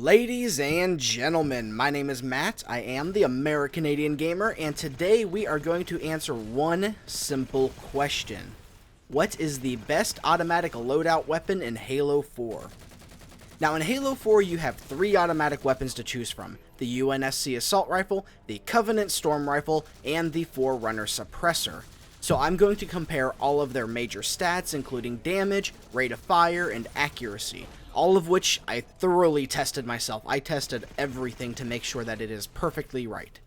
Ladies and gentlemen, my name is Matt, I am the American-Canadian Gamer, and today we are going to answer one simple question. What is the best automatic loadout weapon in Halo 4? Now in Halo 4 you have three automatic weapons to choose from: the UNSC Assault Rifle, the Covenant Storm Rifle, and the Forerunner Suppressor. So I'm going to compare all of their major stats, including damage, rate of fire, and accuracy. All of which I thoroughly tested myself. I tested everything to make sure that it is perfectly right.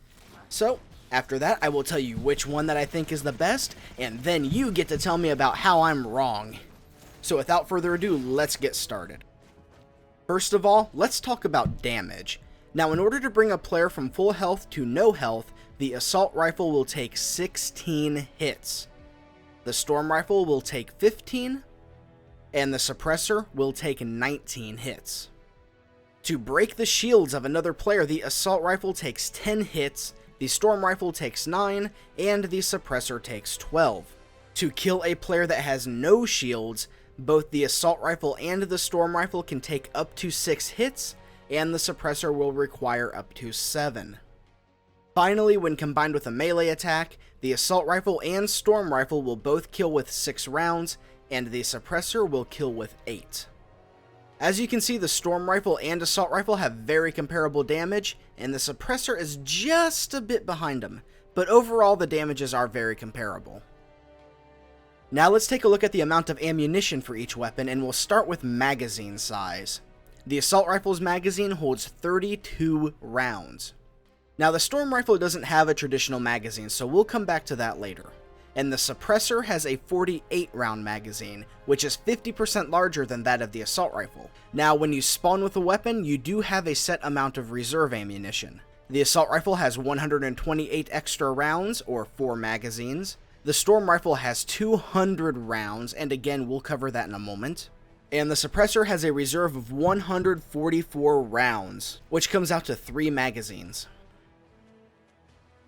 So, after that, I will tell you which one that I think is the best, and then you get to tell me about how I'm wrong. So without further ado, let's get started. First of all, let's talk about damage. Now, in order to bring a player from full health to no health, the Assault Rifle will take 16 hits. The Storm Rifle will take 15, and the Suppressor will take 19 hits. To break the shields of another player, the Assault Rifle takes 10 hits, the Storm Rifle takes 9, and the Suppressor takes 12. To kill a player that has no shields, both the Assault Rifle and the Storm Rifle can take up to 6 hits, and the Suppressor will require up to 7. Finally, when combined with a melee attack, the Assault Rifle and Storm Rifle will both kill with 6 rounds, and the Suppressor will kill with 8. As you can see, the Storm Rifle and Assault Rifle have very comparable damage, and the Suppressor is just a bit behind them, but overall the damages are very comparable. Now let's take a look at the amount of ammunition for each weapon, and we'll start with magazine size. The Assault Rifle's magazine holds 32 rounds. Now the Storm Rifle doesn't have a traditional magazine, so we'll come back to that later. And the Suppressor has a 48 round magazine, which is 50% larger than that of the Assault Rifle. Now when you spawn with a weapon, you do have a set amount of reserve ammunition. The Assault Rifle has 128 extra rounds, or 4 magazines. The Storm Rifle has 200 rounds, and again we'll cover that in a moment. And the Suppressor has a reserve of 144 rounds, which comes out to 3 magazines.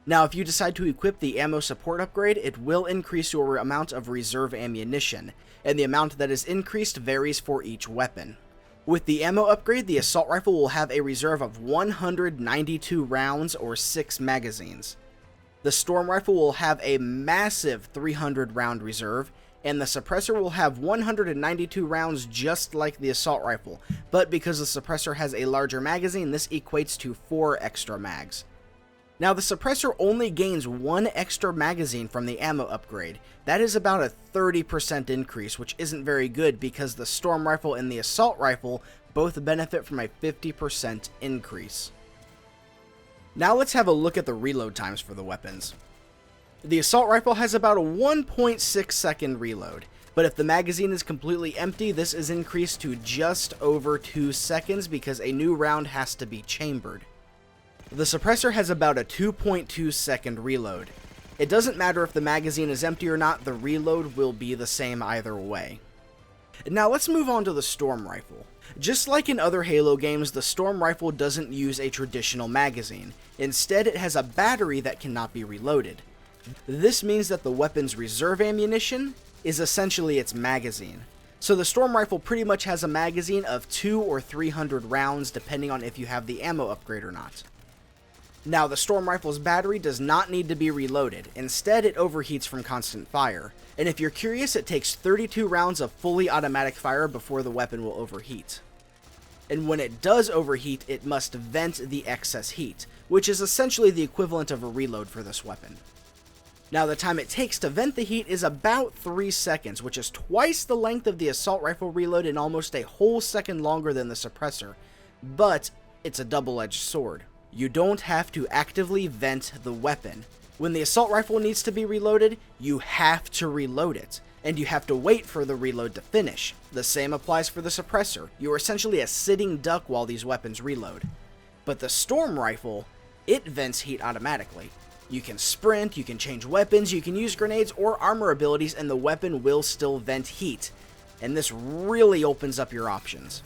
Now, if you decide to equip the ammo support upgrade, it will increase your amount of reserve ammunition, and the amount that is increased varies for each weapon. With the ammo upgrade, the Assault Rifle will have a reserve of 192 rounds or 6 magazines. The Storm Rifle will have a massive 300 round reserve, and the Suppressor will have 192 rounds just like the Assault Rifle, but because the Suppressor has a larger magazine, this equates to 4 extra mags. Now the Suppressor only gains 1 extra magazine from the ammo upgrade. That is about a 30% increase, which isn't very good because the Storm Rifle and the Assault Rifle both benefit from a 50% increase. Now let's have a look at the reload times for the weapons. The Assault Rifle has about a 1.6 second reload, but if the magazine is completely empty, this is increased to just over 2 seconds because a new round has to be chambered. The Suppressor has about a 2.2 second reload. It doesn't matter if the magazine is empty or not, the reload will be the same either way. Now let's move on to the Storm Rifle. Just like in other Halo games, the Storm Rifle doesn't use a traditional magazine. Instead, it has a battery that cannot be reloaded. This means that the weapon's reserve ammunition is essentially its magazine. So the Storm Rifle pretty much has a magazine of 200 or 300 rounds depending on if you have the ammo upgrade or not. Now, the Storm Rifle's battery does not need to be reloaded. Instead, it overheats from constant fire. And if you're curious, it takes 32 rounds of fully automatic fire before the weapon will overheat. And when it does overheat, it must vent the excess heat, which is essentially the equivalent of a reload for this weapon. Now, the time it takes to vent the heat is about 3 seconds, which is twice the length of the Assault Rifle reload and almost a whole second longer than the Suppressor. But it's a double-edged sword. You don't have to actively vent the weapon. When the Assault Rifle needs to be reloaded, you have to reload it, and you have to wait for the reload to finish. The same applies for the Suppressor. You are essentially a sitting duck while these weapons reload. But the Storm Rifle, it vents heat automatically. You can sprint, you can change weapons, you can use grenades or armor abilities, and the weapon will still vent heat. And this really opens up your options.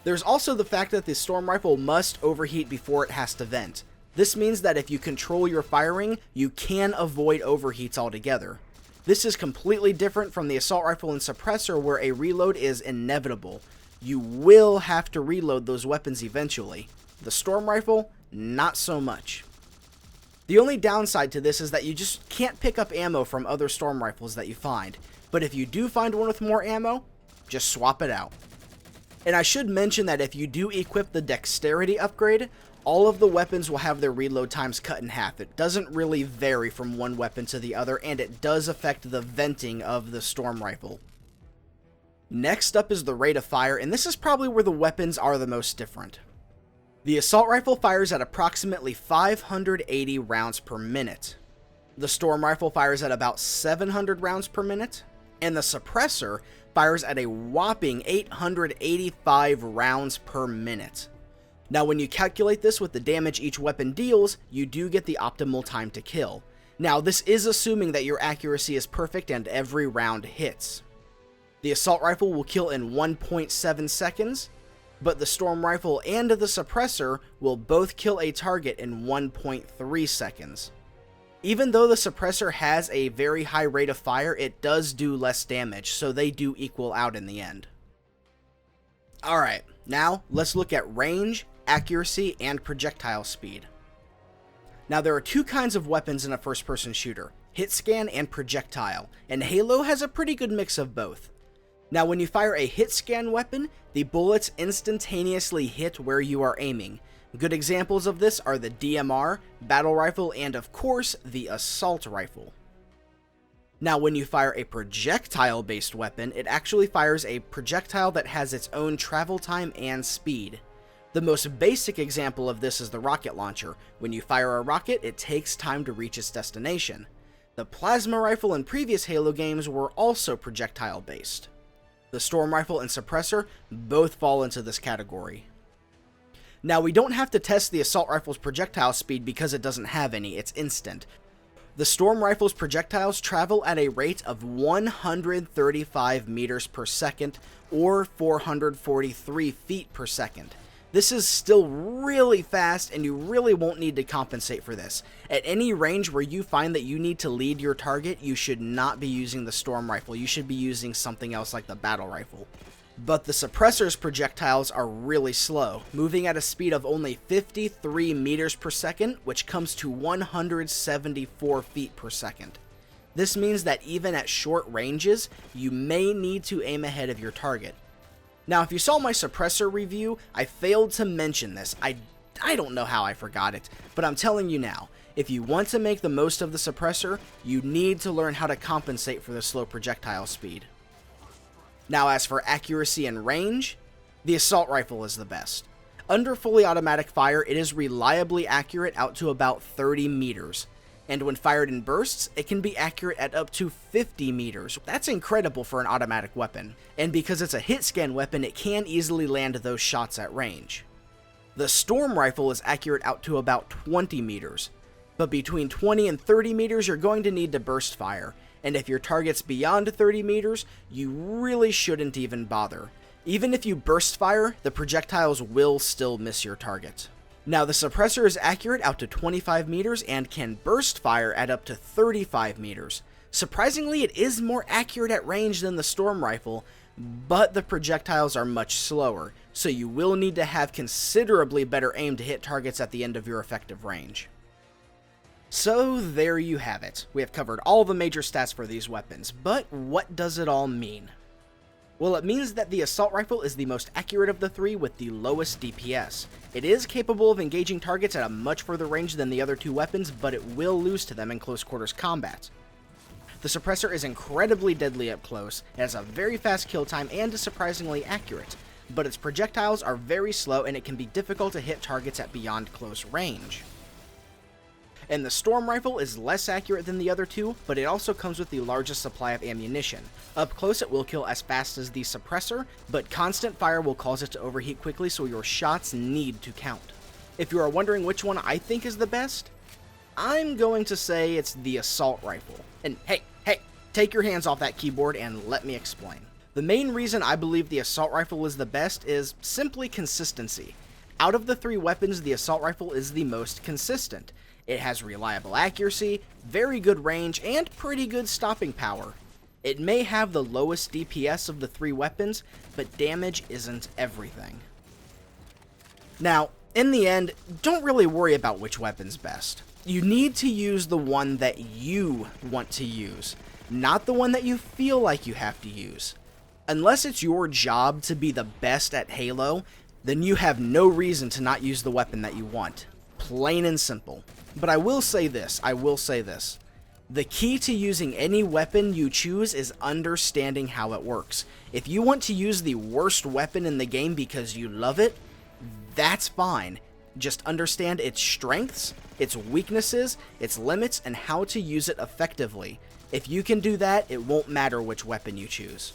There's also the fact that the Storm Rifle must overheat before it has to vent. This means that if you control your firing, you can avoid overheats altogether. This is completely different from the Assault Rifle and Suppressor where a reload is inevitable. You will have to reload those weapons eventually. The Storm Rifle, not so much. The only downside to this is that you just can't pick up ammo from other Storm Rifles that you find, but if you do find one with more ammo, just swap it out. And I should mention that if you do equip the Dexterity upgrade, all of the weapons will have their reload times cut in half. It doesn't really vary from one weapon to the other, and it does affect the venting of the Storm Rifle. Next up is the rate of fire, and this is probably where the weapons are the most different. The Assault Rifle fires at approximately 580 rounds per minute. The Storm Rifle fires at about 700 rounds per minute, and the Suppressor fires at a whopping 885 rounds per minute. Now when you calculate this with the damage each weapon deals, you do get the optimal time to kill. Now this is assuming that your accuracy is perfect and every round hits. The Assault Rifle will kill in 1.7 seconds, but the Storm Rifle and the Suppressor will both kill a target in 1.3 seconds. Even though the Suppressor has a very high rate of fire, it does do less damage, so they do equal out in the end. Alright, now let's look at range, accuracy, and projectile speed. Now there are two kinds of weapons in a first-person shooter, hit scan and projectile, and Halo has a pretty good mix of both. Now when you fire a hit scan weapon, the bullets instantaneously hit where you are aiming. Good examples of this are the DMR, Battle Rifle, and of course, the Assault Rifle. Now when you fire a projectile-based weapon, it actually fires a projectile that has its own travel time and speed. The most basic example of this is the rocket launcher. When you fire a rocket, it takes time to reach its destination. The Plasma Rifle in previous Halo games were also projectile-based. The Storm Rifle and Suppressor both fall into this category. Now we don't have to test the Assault Rifle's projectile speed because it doesn't have any, it's instant. The Storm Rifle's projectiles travel at a rate of 135 meters per second or 443 feet per second. This is still really fast and you really won't need to compensate for this. At any range where you find that you need to lead your target, you should not be using the Storm Rifle. You should be using something else like the Battle Rifle. But the Suppressor's projectiles are really slow, moving at a speed of only 53 meters per second, which comes to 174 feet per second. This means that even at short ranges, you may need to aim ahead of your target. Now, if you saw my Suppressor review, I failed to mention this. I don't know how I forgot it, but I'm telling you now, if you want to make the most of the Suppressor, you need to learn how to compensate for the slow projectile speed. Now, as for accuracy and range, the Assault Rifle is the best. Under fully automatic fire, it is reliably accurate out to about 30 meters. And when fired in bursts, it can be accurate at up to 50 meters. That's incredible for an automatic weapon. And because it's a hit scan weapon, it can easily land those shots at range. The Storm Rifle is accurate out to about 20 meters. But between 20 and 30 meters, you're going to need to burst fire. And if your target's beyond 30 meters, you really shouldn't even bother. Even if you burst fire, the projectiles will still miss your target. Now the Suppressor is accurate out to 25 meters and can burst fire at up to 35 meters. Surprisingly, it is more accurate at range than the Storm Rifle, but the projectiles are much slower, so you will need to have considerably better aim to hit targets at the end of your effective range. So there you have it. We have covered all the major stats for these weapons, but what does it all mean? Well, it means that the Assault Rifle is the most accurate of the three with the lowest DPS. It is capable of engaging targets at a much further range than the other two weapons, but it will lose to them in close quarters combat. The Suppressor is incredibly deadly up close, it has a very fast kill time, and is surprisingly accurate, but its projectiles are very slow and it can be difficult to hit targets at beyond close range. And the Storm Rifle is less accurate than the other two, but it also comes with the largest supply of ammunition. Up close it will kill as fast as the Suppressor, but constant fire will cause it to overheat quickly, so your shots need to count. If you are wondering which one I think is the best, I'm going to say it's the Assault Rifle. And hey, take your hands off that keyboard and let me explain. The main reason I believe the Assault Rifle is the best is simply consistency. Out of the three weapons, the Assault Rifle is the most consistent. It has reliable accuracy, very good range, and pretty good stopping power. It may have the lowest DPS of the 3 weapons, but damage isn't everything. Now, in the end, don't really worry about which weapon's best. You need to use the one that you want to use, not the one that you feel like you have to use. Unless it's your job to be the best at Halo, then you have no reason to not use the weapon that you want. Plain and simple. But I will say this. The key to using any weapon you choose is understanding how it works. If you want to use the worst weapon in the game because you love it, that's fine. Just understand its strengths, its weaknesses, its limits, and how to use it effectively. If you can do that, it won't matter which weapon you choose.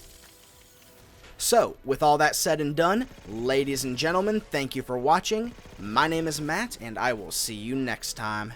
So, with all that said and done, ladies and gentlemen, thank you for watching. My name is Matt, and I will see you next time.